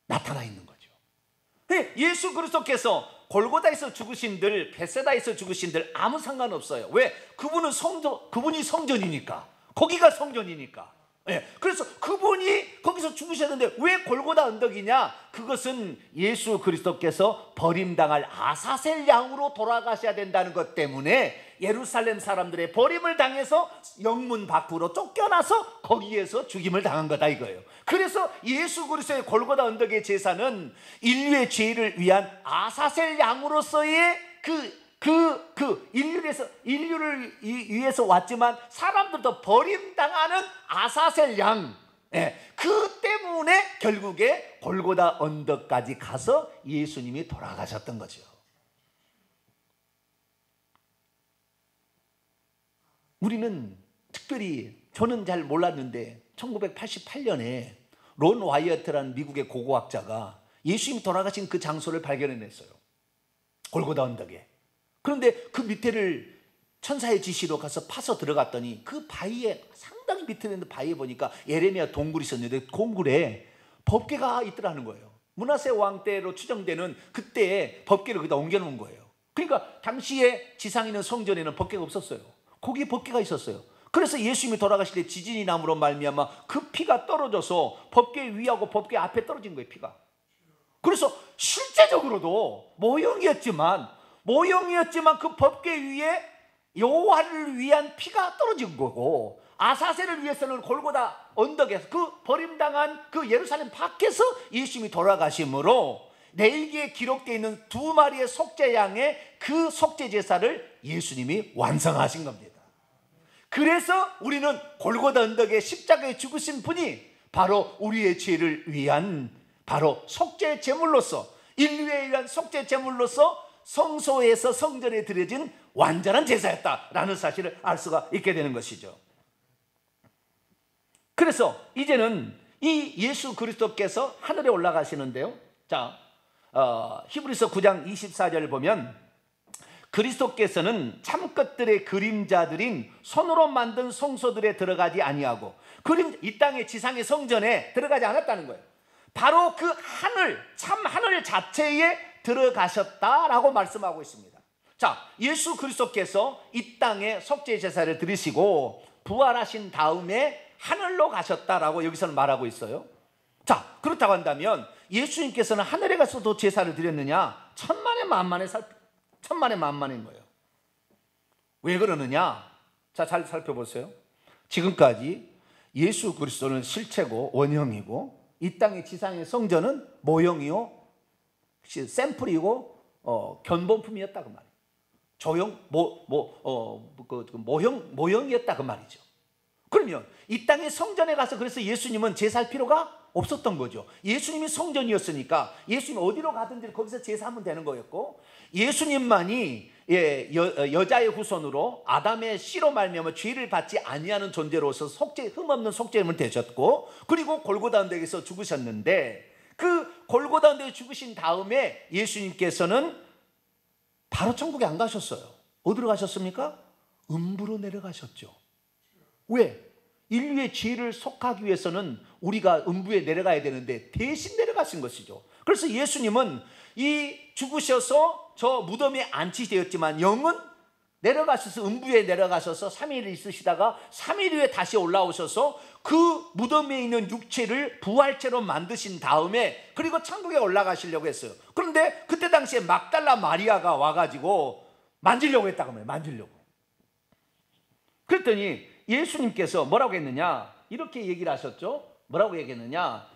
나타나 있는 거죠. 예수 그리스도께서 골고다에서 죽으신들, 벳세다에서 죽으신들 아무 상관없어요. 왜? 그분이 성전이니까. 거기가 성전이니까. 그래서 그분이 거기서 죽으셨는데 왜 골고다 언덕이냐? 그것은 예수 그리스도께서 버림당할 아사셀 양으로 돌아가셔야 된다는 것 때문에 예루살렘 사람들의 버림을 당해서 영문 밖으로 쫓겨나서 거기에서 죽임을 당한 거다 이거예요. 그래서 예수 그리스도의 골고다 언덕의 제사는 인류의 죄를 위한 아사셀 양으로서의 인류를 위해서 왔지만 사람들도 버림당하는 아사셀 양, 그 때문에 결국에 골고다 언덕까지 가서 예수님이 돌아가셨던 거죠. 우리는 특별히, 저는 잘 몰랐는데 1988년에 론 와이어트라는 미국의 고고학자가 예수님이 돌아가신 그 장소를 발견해냈어요. 골고다 언덕에. 그런데 그 밑에를 천사의 지시로 가서 파서 들어갔더니 그 바위에, 상당히 밑에 있는 바위에 보니까 예레미야 동굴이 있었는데 동굴에 법궤가 있더라는 거예요. 므낫세 왕 때로 추정되는 그때의 법궤를 거기다 옮겨놓은 거예요. 그러니까 당시에 지상에 있는 성전에는 법궤가 없었어요. 거기에 법궤가 있었어요. 그래서 예수님이 돌아가실 때 지진이 남으로 말미암아 그 피가 떨어져서 법궤 위하고 법궤 앞에 떨어진 거예요, 피가. 그래서 실제적으로도 모형이었지만 그 법궤 위에 여호와를 위한 피가 떨어진 거고, 아사셀을 위해서는 골고다 언덕에서 그 버림당한 그 예루살렘 밖에서 예수님이 돌아가심으로 내일기에 기록되어 있는 두 마리의 속죄양의 그 속죄 제사를 예수님이 완성하신 겁니다. 그래서 우리는 골고다 언덕에 십자가에 죽으신 분이 바로 우리의 죄를 위한 바로 속죄 제물로서, 인류에 의한 속죄 제물로서 성소에서 성전에 드려진 완전한 제사였다라는 사실을 알 수가 있게 되는 것이죠. 그래서 이제는 이 예수 그리스도께서 하늘에 올라가시는데요. 자, 히브리서 9장 24절 보면 그리스도께서는 참것들의 그림자들인 손으로 만든 성소들에 들어가지 아니하고, 이 땅의 지상의 성전에 들어가지 않았다는 거예요. 바로 그 하늘, 참 하늘 자체에 들어가셨다라고 말씀하고 있습니다. 자, 예수 그리스도께서 이 땅에 속죄 제사를 드리시고 부활하신 다음에 하늘로 가셨다라고 여기서는 말하고 있어요. 자, 그렇다고 한다면 예수님께서는 하늘에 가서도 제사를 드렸느냐? 천만의 만만인 거예요. 왜 그러느냐? 자, 잘 살펴보세요. 지금까지 예수 그리스도는 실체고 원형이고, 이 땅의 지상의 성전은 모형이요, 샘플이고 견본품이었다 그 말이에요. 모형이었다 그 말이죠. 그러면 이 땅의 성전에 가서 그래서 예수님은 제사할 필요가 없었던 거죠. 예수님이 성전이었으니까 예수님 어디로 가든지 거기서 제사하면 되는 거였고, 예수님만이 여자의 후손으로 아담의 씨로 말미암아 죄를 받지 아니하는 존재로서 흠없는 속죄물 되셨고, 그리고 골고다 언덕에서 죽으셨는데, 그 골고다 언덕에 죽으신 다음에 예수님께서는 바로 천국에 안 가셨어요. 어디로 가셨습니까? 음부로 내려가셨죠. 왜? 인류의 죄를 속하기 위해서는 우리가 음부에 내려가야 되는데 대신 내려가신 것이죠. 그래서 예수님은 이 죽으셔서 저 무덤에 안치되었지만 영은 내려가셔서 음부에 내려가셔서 3일 있으시다가 3일 후에 다시 올라오셔서 그 무덤에 있는 육체를 부활체로 만드신 다음에 그리고 천국에 올라가시려고 했어요. 그런데 그때 당시에 막달라 마리아가 와가지고 만지려고 했다고 말이에요. 만지려고. 그랬더니 예수님께서 뭐라고 했느냐? 이렇게 얘기를 하셨죠. 뭐라고 얘기했느냐?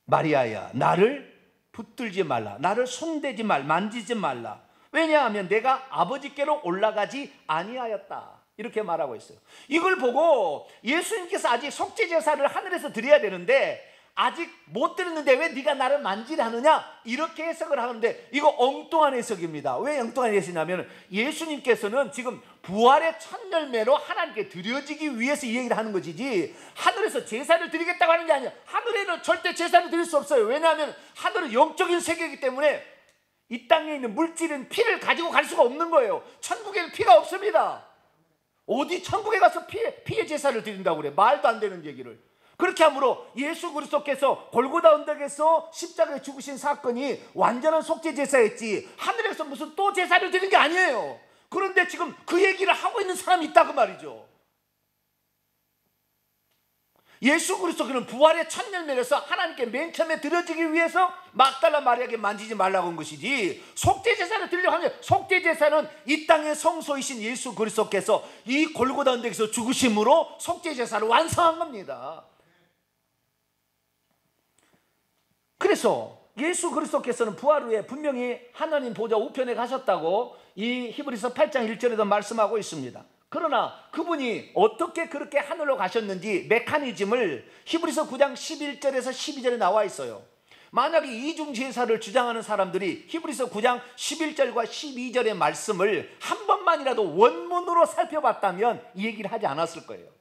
마리아야, 나를 붙들지 말라. 나를 손대지 말라. 만지지 말라. 왜냐하면 내가 아버지께로 올라가지 아니하였다. 이렇게 말하고 있어요. 이걸 보고 예수님께서 아직 속죄제사를 하늘에서 드려야 되는데 아직 못 들었는데 왜 네가 나를 만지라느냐, 이렇게 해석을 하는데 이거 엉뚱한 해석입니다. 왜 엉뚱한 해석이냐면 예수님께서는 지금 부활의 첫 열매로 하나님께 드려지기 위해서 이 얘기를 하는 것이지 하늘에서 제사를 드리겠다고 하는 게 아니야. 하늘에는 절대 제사를 드릴 수 없어요. 왜냐하면 하늘은 영적인 세계이기 때문에 이 땅에 있는 물질은 피를 가지고 갈 수가 없는 거예요. 천국에는 피가 없습니다. 어디 천국에 가서 피의 제사를 드린다고 그래. 말도 안 되는 얘기를. 그렇게 하므로 예수 그리스도께서 골고다 언덕에서 십자가에 죽으신 사건이 완전한 속죄 제사였지 하늘에서 무슨 또 제사를 드린 게 아니에요. 그런데 지금 그 얘기를 하고 있는 사람이 있다 그 말이죠. 예수 그리스도는 부활의 첫 열매로서 하나님께 맨 처음에 드려지기 위해서 막달라 마리아에게 만지지 말라고 한 것이지, 속죄 제사를 드리려고 하면 속죄 제사는 이 땅의 성소이신 예수 그리스도께서 이 골고다 언덕에서 죽으심으로 속죄 제사를 완성한 겁니다. 그래서 예수 그리스도께서는 부활 후에 분명히 하나님 보좌 우편에 가셨다고 이 히브리서 8장 1절에도 말씀하고 있습니다. 그러나 그분이 어떻게 그렇게 하늘로 가셨는지 메커니즘을 히브리서 9장 11절에서 12절에 나와 있어요. 만약에 이중 제사를 주장하는 사람들이 히브리서 9장 11절과 12절의 말씀을 한 번만이라도 원문으로 살펴봤다면 이 얘기를 하지 않았을 거예요.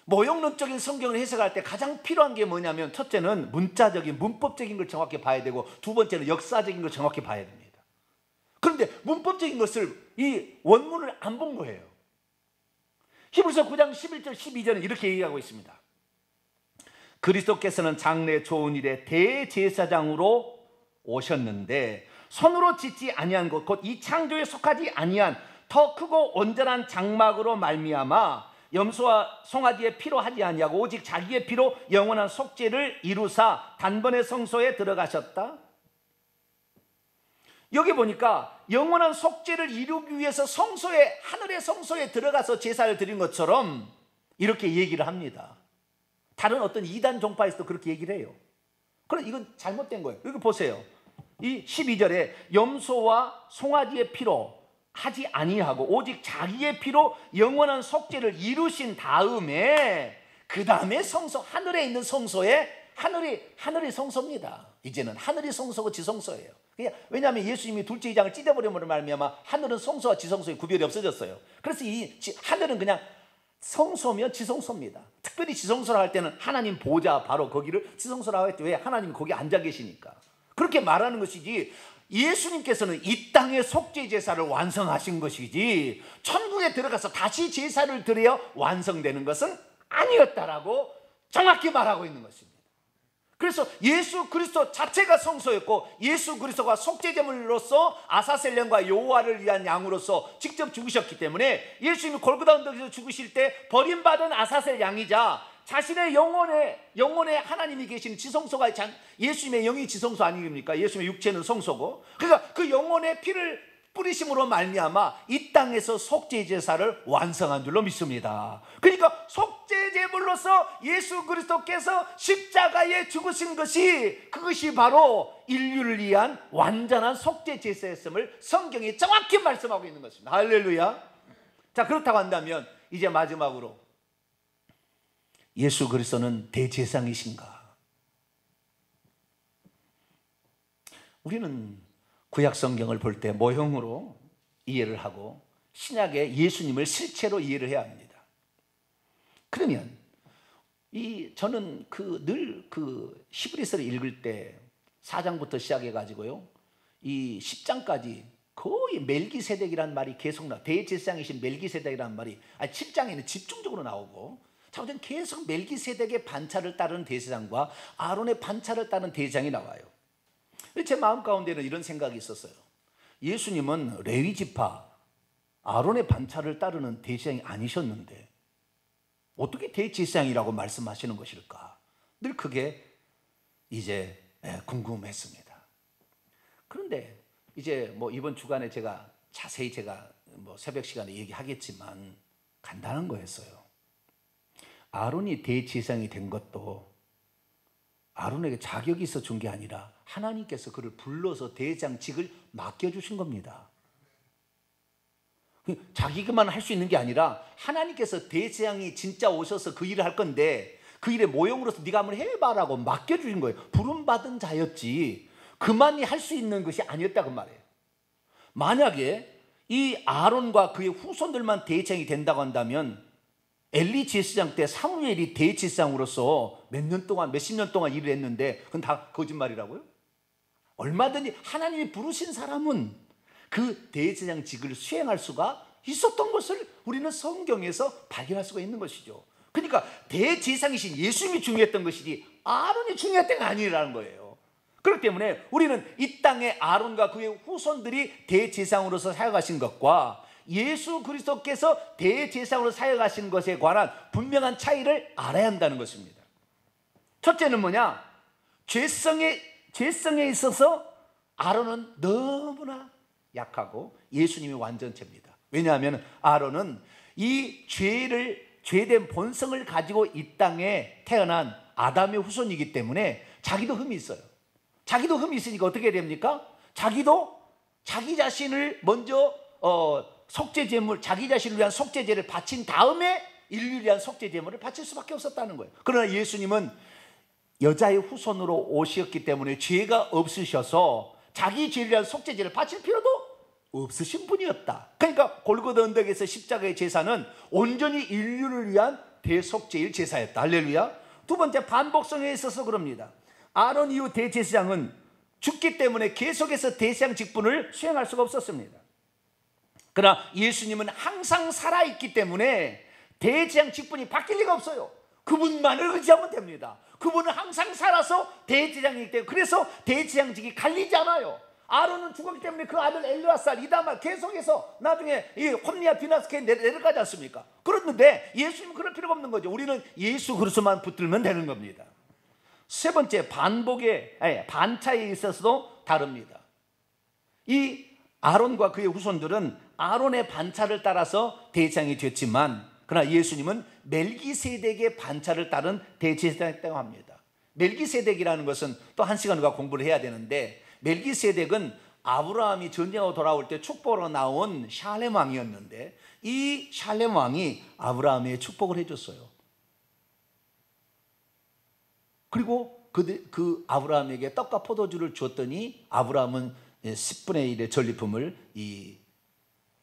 모형론적인 성경을 해석할 때 가장 필요한 게 뭐냐면, 첫째는 문자적인 문법적인 걸 정확히 봐야 되고, 두 번째는 역사적인 걸 정확히 봐야 됩니다. 그런데 문법적인 것을 이 원문을 안 본 거예요. 히브리서 9장 11절 12절은 이렇게 얘기하고 있습니다. 그리스도께서는 장래 좋은 일에 대제사장으로 오셨는데 손으로 짓지 아니한 것 곧 이 창조에 속하지 아니한 더 크고 온전한 장막으로 말미암아 염소와 송아지의 피로 하지 아니하고 오직 자기의 피로 영원한 속죄를 이루사 단번에 성소에 들어가셨다. 여기 보니까 영원한 속죄를 이루기 위해서 성소에, 하늘의 성소에 들어가서 제사를 드린 것처럼 이렇게 얘기를 합니다. 다른 어떤 이단 종파에서도 그렇게 얘기를 해요. 그럼 이건 잘못된 거예요. 여기 보세요. 이 12절에 염소와 송아지의 피로 하지 아니하고 오직 자기의 피로 영원한 속죄를 이루신 다음에 그 다음에 성소, 하늘에 있는 성소에, 하늘이 성소입니다. 이제는 하늘이 성소고 지성소예요. 왜냐하면 예수님이 둘째 이장을 찢어버림으로 말미암아 하늘은 성소와 지성소의 구별이 없어졌어요. 그래서 이 하늘은 그냥 성소면 지성소입니다. 특별히 지성소라 할 때는 하나님 보좌, 바로 거기를 지성소라고 했죠. 왜? 하나님이 거기 앉아 계시니까. 그렇게 말하는 것이지, 예수님께서는 이 땅의 속죄 제사를 완성하신 것이지 천국에 들어가서 다시 제사를 드려야 완성되는 것은 아니었다라고 정확히 말하고 있는 것입니다. 그래서 예수 그리스도 자체가 성소였고 예수 그리스도가 속죄제물로서 아사셀령과 여호와를 위한 양으로서 직접 죽으셨기 때문에 예수님이 골고다 언덕에서 죽으실 때 버림받은 아사셀 양이자 자신의 영혼에 하나님이 계신 지성소가, 예수님의 영이 지성소 아닙니까? 예수님의 육체는 성소고, 그러니까 그 영혼의 피를 뿌리심으로 말미암아 이 땅에서 속죄 제사를 완성한 줄로 믿습니다. 그러니까 속죄 제물로서 예수 그리스도께서 십자가에 죽으신 그것이 바로 인류를 위한 완전한 속죄 제사였음을 성경이 정확히 말씀하고 있는 것입니다. 할렐루야. 자, 그렇다고 한다면 이제 마지막으로 예수 그리스도는 대제사장이신가? 우리는 구약 성경을 볼 때 모형으로 이해를 하고 신약의 예수님을 실체로 이해를 해야 합니다. 그러면 저는 늘 히브리서를 읽을 때 4장부터 시작해 가지고요, 이 10장까지 거의 멜기세덱이라는 말이 계속 대제사장이신 멜기세덱이라는 말이 7장에는 집중적으로 나오고, 자우전 계속 멜기세덱의 반차를 따르는 대제사장과 아론의 반차를 따르는 대제사장이 나와요. 제 마음 가운데는 이런 생각이 있었어요. 예수님은 레위 지파 아론의 반차를 따르는 대제사장이 아니셨는데 어떻게 대제사장이라고 말씀하시는 것일까? 늘 그게 이제 궁금했습니다. 그런데 이제 이번 주간에 제가 자세히 새벽 시간에 얘기하겠지만 간단한 거였어요. 아론이 대제사장이 된 것도 아론에게 자격이 있어 준 게 아니라 하나님께서 그를 불러서 대제사장직을 맡겨주신 겁니다. 자기만 할 수 있는 게 아니라 하나님께서 대제사장이 진짜 오셔서 그 일을 할 건데 그 일의 모형으로서 네가 한번 해봐라고 맡겨주신 거예요. 부름받은 자였지 그만이 할 수 있는 것이 아니었다 그 말이에요. 만약에 이 아론과 그의 후손들만 대제사장이 된다고 한다면 엘리 제사장 때 사무엘이 대제사장으로서 몇십 년 동안 일을 했는데 그건 다 거짓말이라고요? 얼마든지 하나님이 부르신 사람은 그 대제사장직을 수행할 수가 있었던 것을 우리는 성경에서 발견할 수가 있는 것이죠. 그러니까 대제사장이신 예수님이 중요했던 것이지 아론이 중요했던 게 아니라는 거예요. 그렇기 때문에 우리는 이 땅에 아론과 그의 후손들이 대제사장으로서 사역하신 것과 예수 그리스도께서 대제사장으로 사역하신 것에 관한 분명한 차이를 알아야 한다는 것입니다. 첫째는 뭐냐? 죄성에 있어서 아론은 너무나 약하고 예수님이 완전체입니다. 왜냐하면 아론은 이 죄된 본성을 가지고 이 땅에 태어난 아담의 후손이기 때문에 자기도 흠이 있어요. 자기도 흠이 있으니까 어떻게 됩니까? 자기도 자기 자신을 먼저 속죄제물, 자기 자신을 위한 속죄제를 바친 다음에 인류를 위한 속죄제물을 바칠 수밖에 없었다는 거예요. 그러나 예수님은 여자의 후손으로 오셨기 때문에 죄가 없으셔서 자기 죄를 위한 속죄제를 바칠 필요도 없으신 분이었다. 그러니까 골고다 언덕에서 십자가의 제사는 온전히 인류를 위한 대속죄일 제사였다. 할렐루야. 두 번째, 반복성에 있어서 그럽니다. 아론 이후 대제사장은 죽기 때문에 계속해서 대제사장 직분을 수행할 수가 없었습니다. 그러나 예수님은 항상 살아있기 때문에 대제사장 직분이 바뀔 리가 없어요. 그분만을 의지하면 됩니다. 그분은 항상 살아서 대제사장이기 때문에 그래서 대제사장직이 갈리지 않아요. 아론은 죽었기 때문에 그 아들 엘르아살, 이다말 계속해서 나중에 이 홈리아 비나스케에 내려가지 않습니까? 그런데 예수님은 그럴 필요가 없는 거죠. 우리는 예수 그리스도만 붙들면 되는 겁니다. 세 번째, 반차에 있어서도 다릅니다. 이 아론과 그의 후손들은 아론의 반차를 따라서 대제사장이 됐지만 그러나 예수님은 멜기세덱의 반차를 따른 대제사장이라고 합니다. 멜기세덱이라는 것은 또 한 시간 우리가 공부를 해야 되는데 멜기세덱은 아브라함이 전쟁하고 돌아올 때 축복으로 나온 샬렘 왕이었는데 이 샬렘 왕이 아브라함에게 축복을 해줬어요. 그리고 그 아브라함에게 떡과 포도주를 줬더니 아브라함은 10분의 1의 전리품을 이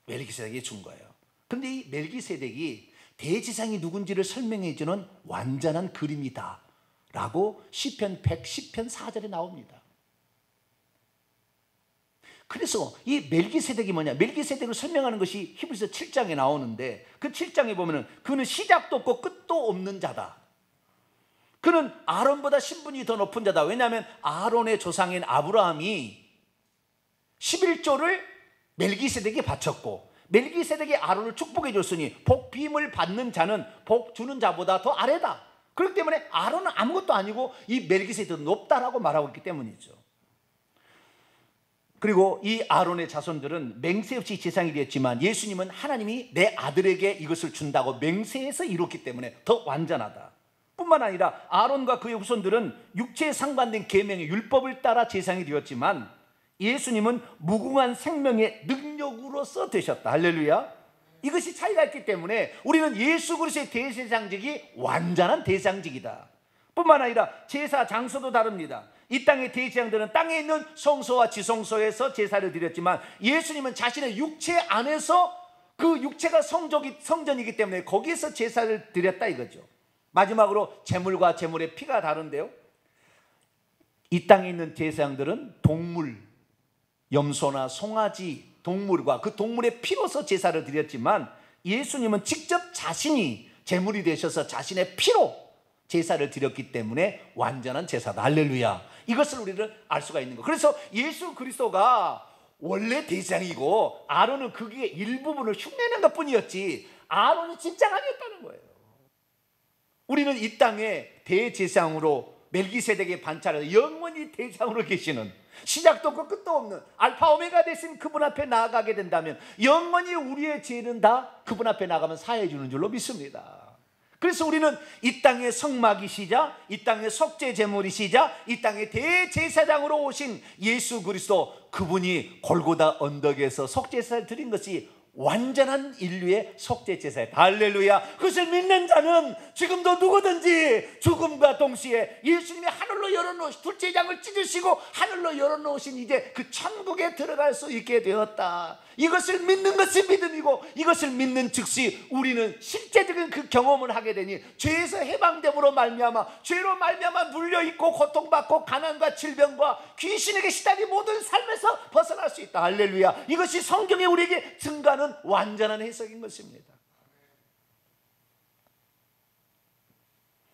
멜기세덱에게 준 거예요. 그런데 이 멜기세덱이 대제사장이 누군지를 설명해 주는 완전한 그림이다 라고 시편 110편 4절에 나옵니다. 그래서 이 멜기세덱이 뭐냐? 멜기세덱을 설명하는 것이 히브리서 7장에 나오는데 그 7장에 보면은 그는 시작도 없고 끝도 없는 자다. 그는 아론보다 신분이 더 높은 자다. 왜냐하면 아론의 조상인 아브라함이 11조를 멜기세덱에 바쳤고 멜기세덱이 아론을 축복해 줬으니 복 빔을 받는 자는 복 주는 자보다 더 아래다. 그렇기 때문에 아론은 아무것도 아니고 이 멜기세덱은 높다라고 말하고 있기 때문이죠. 그리고 이 아론의 자손들은 맹세 없이 제사장이 되었지만 예수님은 하나님이 내 아들에게 이것을 준다고 맹세해서 이뤘기 때문에 더 완전하다. 뿐만 아니라 아론과 그의 후손들은 육체에 상관된 계명의 율법을 따라 제사장이 되었지만 예수님은 무궁한 생명의 능력으로서 되셨다. 할렐루야. 이것이 차이가 있기 때문에 우리는 예수 그리스도의 대제사장직이 완전한 대제사장직이다. 뿐만 아니라 제사 장소도 다릅니다. 이 땅의 대제사장들은 땅에 있는 성소와 지성소에서 제사를 드렸지만 예수님은 자신의 육체 안에서 그 육체가 성전이기 때문에 거기에서 제사를 드렸다 이거죠. 마지막으로 제물과 제물의 피가 다른데요. 이 땅에 있는 제사장들은 동물, 염소나 송아지 동물과 그 동물의 피로서 제사를 드렸지만 예수님은 직접 자신이 제물이 되셔서 자신의 피로 제사를 드렸기 때문에 완전한 제사다. 할렐루야. 이것을 우리는 알 수가 있는 거. 그래서 예수 그리스도가 원래 대제사장이고 아론은 그게 일부분을 흉내낸 것뿐이었지 아론이 진짜가 아니었다는 거예요. 우리는 이 땅에 대제사장으로 멜기세덱의 반차를 영원히 대제사장으로 계시는 시작도 없고 끝도 없는 알파 오메가 되신 그분 앞에 나아가게 된다면 영원히 우리의 죄는 다 그분 앞에 나가면 사해 주는 줄로 믿습니다. 그래서 우리는 이 땅의 성막이시자 이 땅의 속죄 제물이시자 이 땅의 대제사장으로 오신 예수 그리스도 그분이 골고다 언덕에서 속죄제사를 드린 것이 완전한 인류의 속죄 제사였다. 할렐루야. 그것을 믿는 자는 지금도 누구든지 죽음과 동시에 예수님이 하늘로 열어놓으신, 둘째 장을 찢으시고 하늘로 열어놓으신 이제 그 천국에 들어갈 수 있게 되었다. 이것을 믿는 것이 믿음이고, 이것을 믿는 즉시 우리는 실제적인 그 경험을 하게 되니 죄에서 해방됨으로 말미암아, 죄로 말미암아 물려있고 고통받고 가난과 질병과 귀신에게 시달린 모든 삶에서 벗어날 수 있다. 할렐루야. 이것이 성경에 우리에게 증가하는 완전한 해석인 것입니다.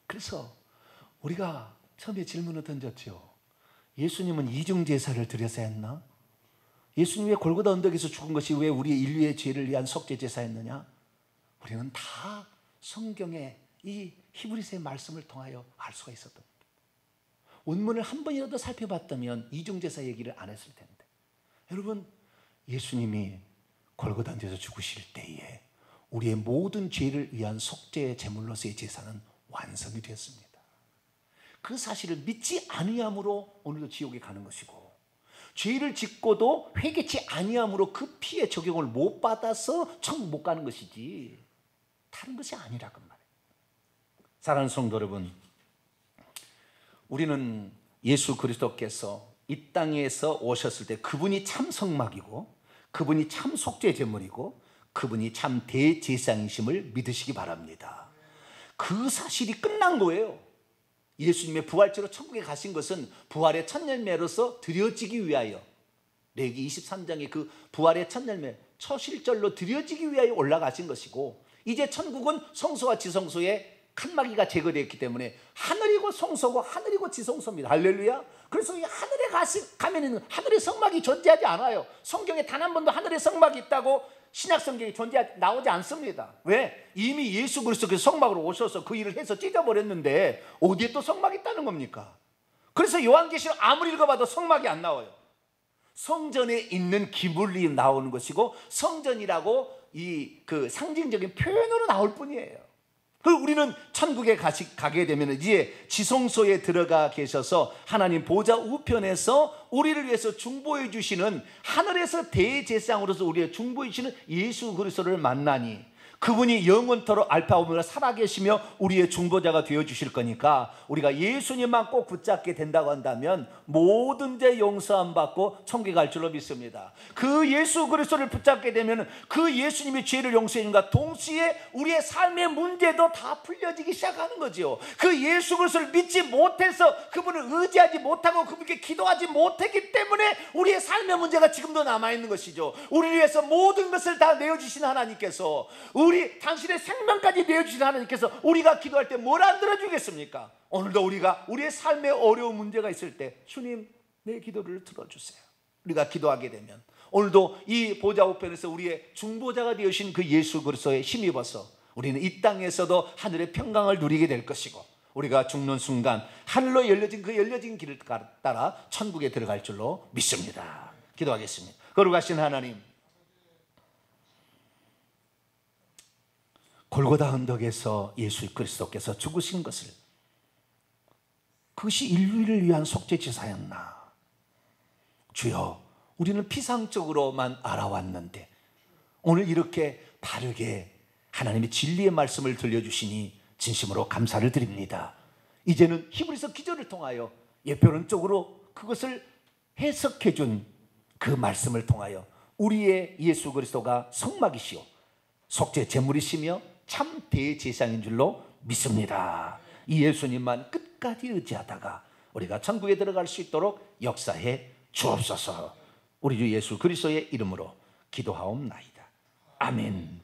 그래서 우리가 처음에 질문을 던졌죠. 예수님은 이중제사를 드려서 했나? 예수님 왜 골고다 언덕에서 죽은 것이 왜 우리 인류의 죄를 위한 속죄제사였느냐? 우리는 다 성경의 이 히브리서의 말씀을 통하여 알 수가 있었던 겁니다. 원문을 한 번이라도 살펴봤다면 이중제사 얘기를 안 했을 텐데, 여러분, 예수님이 골고다 언덕에서 죽으실 때에 우리의 모든 죄를 위한 속죄의 제물로서의 제사는 완성이 되었습니다. 그 사실을 믿지 아니함으로 오늘도 지옥에 가는 것이고, 죄를 짓고도 회개치 아니함으로 그 피의 적용을 못 받아서 천국 못 가는 것이지 다른 것이 아니라고 말이에요. 사랑하는 성도 여러분, 우리는 예수 그리스도께서 이 땅에서 오셨을 때 그분이 참 성막이고, 그분이 참 속죄 제물이고, 그분이 참 대제사장이심을 믿으시기 바랍니다. 그 사실이 끝난 거예요. 예수님의 부활체로 천국에 가신 것은 부활의 첫 열매로서 드려지기 위하여, 레위기 23장의 그 부활의 첫 열매, 첫 일절로 드려지기 위하여 올라가신 것이고, 이제 천국은 성소와 지성소의 칸막이가 제거되었기 때문에 하늘이고 성소고 하늘이고 지성소입니다. 할렐루야. 그래서 이 하늘에 가면은 하늘의 성막이 존재하지 않아요. 성경에 단 한 번도 하늘의 성막이 있다고 신약 성경에 나오지 않습니다. 왜? 이미 예수 그리스도께서 성막으로 오셔서 그 일을 해서 찢어버렸는데 어디에 또 성막이 있다는 겁니까? 그래서 요한계시록 아무리 읽어봐도 성막이 안 나와요. 성전에 있는 기물이 나오는 것이고, 성전이라고 그 상징적인 표현으로 나올 뿐이에요. 우리는 천국에 가게 되면 이제 지성소에 들어가 계셔서 하나님 보좌 우편에서 우리를 위해서 중보해 주시는, 하늘에서 대제사장으로서 우리의 중보해 주시는 예수 그리스도를 만나니, 그분이 영원토록 알파 오메가 살아계시며 우리의 중보자가 되어주실 거니까 우리가 예수님만 꼭 붙잡게 된다고 한다면 모든 죄 용서함 받고 천국에 갈 줄로 믿습니다. 그 예수 그리스도를 붙잡게 되면 그 예수님이 죄를 용서해 준과 동시에 우리의 삶의 문제도 다 풀려지기 시작하는 거죠. 그 예수 그리스도를 믿지 못해서, 그분을 의지하지 못하고 그분께 기도하지 못했기 때문에 우리의 삶의 문제가 지금도 남아있는 것이죠. 우리를 위해서 모든 것을 다 내어주신 하나님께서, 당신의 생명까지 내어주신 하나님께서 우리가 기도할 때 뭘 안 들어주겠습니까? 오늘도 우리가 우리의 삶에 어려운 문제가 있을 때 주님, 내 기도를 들어주세요. 우리가 기도하게 되면 오늘도 이 보좌 우편에서 우리의 중보자가 되어신 그 예수 그리스도에 힘입어서 우리는 이 땅에서도 하늘의 평강을 누리게 될 것이고, 우리가 죽는 순간 하늘로 열려진 그 열려진 길을 따라 천국에 들어갈 줄로 믿습니다. 기도하겠습니다. 거룩하신 하나님, 골고다 언덕에서 예수 그리스도께서 죽으신 것을, 그것이 인류를 위한 속죄제사였나? 주여, 우리는 피상적으로만 알아왔는데 오늘 이렇게 바르게 하나님의 진리의 말씀을 들려주시니 진심으로 감사를 드립니다. 이제는 히브리서 기저를 통하여 예표론적으로 그것을 해석해 준 그 말씀을 통하여 우리의 예수 그리스도가 성막이시오 속죄 제물이시며 참 대제사장인 줄로 믿습니다. 이 예수님만 끝까지 의지하다가 우리가 천국에 들어갈 수 있도록 역사해 주옵소서. 우리 주 예수 그리스도의 이름으로 기도하옵나이다. 아멘.